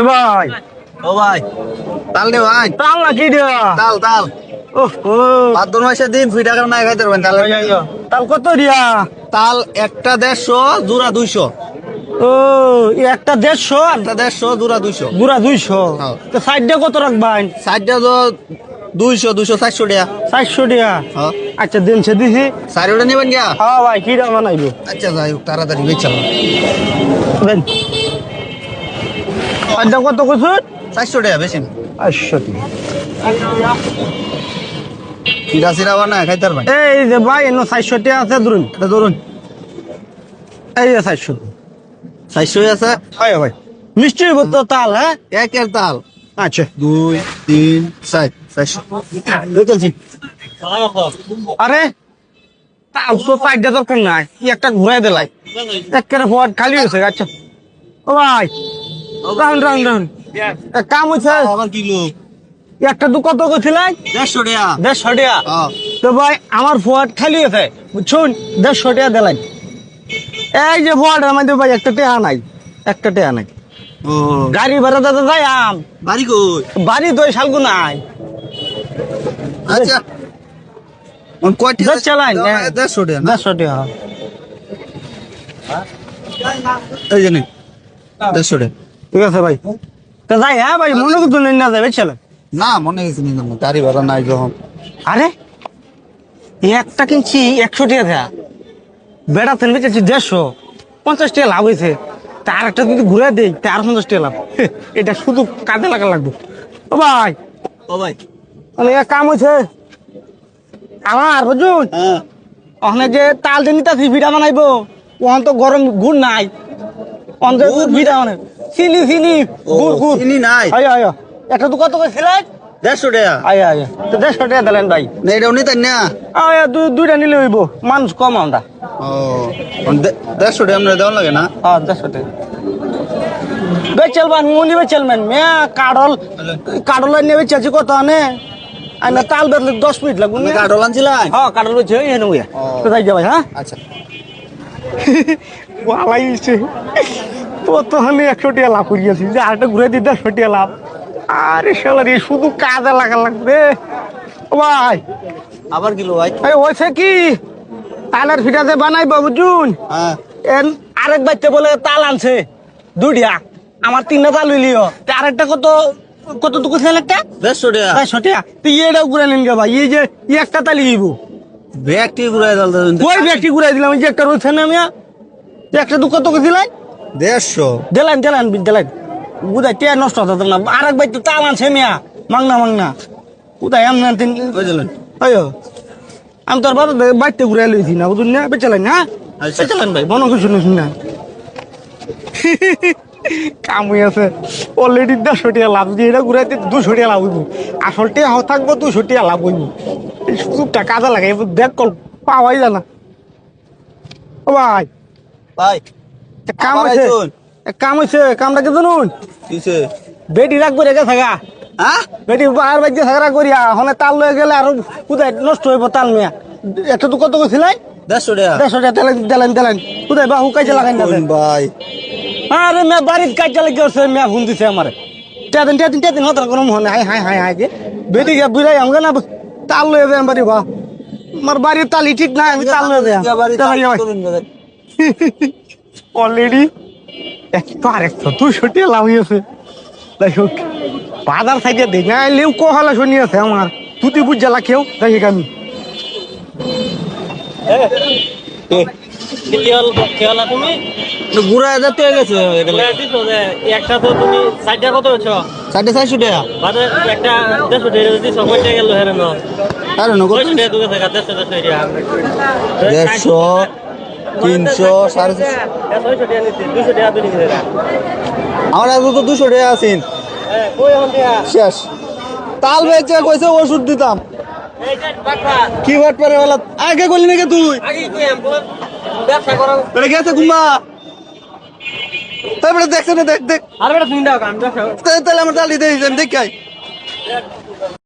ভাই ও ভাই তাল দে ভাই তাল না কি দিয়া তাল তাল ওহো ভাদ্র মাসের দিন ফিটা কারণ না খাইতে পারবেন তাল তাল কত দিয়া তাল একটা 150 জোড়া 200 ও একটা 150 একটা 150 জোড়া 200 গুড়া 200 হ্যাঁ। তো সাইডটা কত রাখবেন সাইডটা তো 200 400 টাকা 400 টাকা হ্যাঁ আচ্ছা দিন সে দিছি সাইডটা নেবেন গিয়া হ্যাঁ ভাই কি দাম বানাইবো আচ্ছা যাই হোক তাড়াতাড়ি বেচাল দেন সাইডটা কত কইছো 400 টাকা বেশি না 800 টাকা ফিরা সিরা বানা খাইতে পারবেন এই যে ভাই এনো 400 টাকা আছে ধরুন এটা ধরুন এই যে 400 400 আছে হয় ভাই মিষ্টি তো তাল হ্যাঁ একের তাল আচ্ছা 2 3 4 400 দেখেছি আরে তাল তো সাইডটা দরকার নাই কি একটা ঘুরাই দিলাই একেবারে ফোয়াট খালি হয়েছে আচ্ছা ও ভাই রাউন্ড রাউন্ড রাউন্ড কাম হয়েছে আবার কিলো একটা দু কত করছিলেন 150 টাকা 150 টাকা হ্যাঁ তো ভাই আমার ফোয়াট খালি হয়েছে বুঝছুন 150 টাকা দিলেন এই যে ফোয়াটের মধ্যে ভাই একটা টাকা নাই একটা টাকা নাই ও গাড়ি ভাড়া দাদা যাই আম বাড়ি কই বাড়ি দই শালগু নাই আচ্ছা কোন কয়টি দশ চালান 150 টাকা না 150 টাকা এই জানি 150 টাকা ঠিক আছে ভাই তো যাই হ্যাঁ ভাই মনে করতো না যাবে চলে না মনে গেছে নি গাড়ি ভাড়া নাই যখন আরে এই একটা কিনছি 100 টাকা দেয়া বেড়া তেল বেচেছি 150 50 টাকা লাভ হয়েছে তার একটা যদি ঘুরে দেই তার 50 টাকা লাভ এটা শুধু কাজে লাগা লাগবে ও ভাই ও ভাই মানে এক কাম হয়েছে আমার বুঝুন হ্যাঁ ওখানে যে তাল দিয়ে নিতে ভিড়া বানাইবো ওখান তো গরম গুড় নাই অন্ধের ভিড়া বানাই চিনি চিনি গুড় গুড় চিনি নাই আয় আয় একটা তো কত করে ছিলেন 150 টাকা আয় আয় তো 150 টাকা দিলেন ভাই না এটাও নিতেন না আয় দুইটা নিলে হইব মানুষ কম আমরা ও 150 টাকা আমরা দেওয়া লাগে না হ্যাঁ 150 টাকা বেচলবান মুনি বেচলবেন মিয়া কাডল নেবে চাচি কত আনে আইনা তাল বেরলে 10 মিনিট লাগবে তুমি কাঠল আনছিলেন হ্যাঁ কাডল বেচে এই নে ও। তো যাই ভাই হ্যাঁ আচ্ছা ওয়ালাইছে ও তো হলে 100 টাকা লাভ করিয়াছি যে আরেকটা ঘুরে দিতে 100 টাকা লাভ আরে শালার এই শুধু কাজে লাগা লাগবে ও ভাই আবার কিলো ভাই এই হয়েছে কি তালের ফিটাতে বানাইবো বুঝুন হ্যাঁ এন আরেক বাচ্চা বলে তাল আনছে দুইটা আমার 3টা তাল হইলিও আরেকটা কত কত টুকু ছিল একটা 150 টাকা 100 টাকা তুই এটাও ঘুরে নিন গে ভাই এই যে একটা তালি দিব ব্যাগটি ঘুরাই দাও ওই ব্যক্তি ঘুরাই দিলাম এই যে একটা রয়েছে না মিয়া একটা দু কত দিলেন 150 দিলেন বুঝাই টিয়া নষ্ট হতো না আরেক বাচ্চা তাল আনছে মিয়া মাংনা কোথায় আমি বুঝলেন আয়ো আমি তোর বাবা বাড়িতে ঘুরে লইছি না বুঝুন না বেচালেন না আচ্ছা। বেচালেন ভাই মনে করছি না কাম হয়ে আছে অলরেডি 150 টাকা লাভ দিয়ে এটা ঘুরাইতে 200 টাকা লাভ হইব আসল টাকা থাকবো 200 টাকা লাভ হইব এই সুযোগটা কাজে লাগে দেখ কল পাওয়াই জানা ও ভাই ভাই কাম আবার হয়েছে আইছুন। কামটা কি জানুন কিসে বেটি রাখবো রেখে থাকা হ্যাঁ বেটি বাহার বাজ্যে থাকা করিয়া হলে তাল লয়ে গেলে আর কোথায় নষ্ট হইব তাল মিয়া একটা তো কত কইছিলাই 150 টাকা 150 টাকা দিলেন কোথায় বাহু কাজে লাগাই না কোন ভাই আরে মেয়ে বাড়ির কাজে লাগে আছে মেয়ে ফোন দিছে আমারে টেদিন হতার কোনো মনে হাই যে বেটি গিয়া বুঝাই আমাকে না তাল লয়ে যাই বাড়ি বা আমার বাড়ির তালি ঠিক নাই আমি তাল লয়ে যাই অলরেডি একটু আরেকটু 200 টাকা লাভ হয়েছে যাই হোক বাজার সাইডে দেখাইলেও কহালা শুনি আছে আমার তুই বুঝ জ্বালা খেয়েও যাই আমি ঘুরাই যেতে গেছে একটা তো তুমি সাইডটা কত হচ্ছ 450 টাকা বাদে একটা 150 টাকা যদি সময় টাকা গেল হেরে না আরে না কত 100 টাকা দুটো টাকা 150 টাকা 150 300 450 600 টাকা নিতে 200 টাকা তুমি নিতে আমার আগে তো 200 টাকা আছেন কই হন দিয়া শেষ তাল বেচে কইছে ওষুধ দিতাম এইটা বাটপা কি বাট পারে বলা আগে কইলি নাকি তুই আগে কই আম ব্যবসা করো এটা গেছে ঘুমা তারপরে দেখছ না দেখ আর বেটা তুমি দাও কাম ব্যবসা তাহলে আমার তাল দিতে দেখ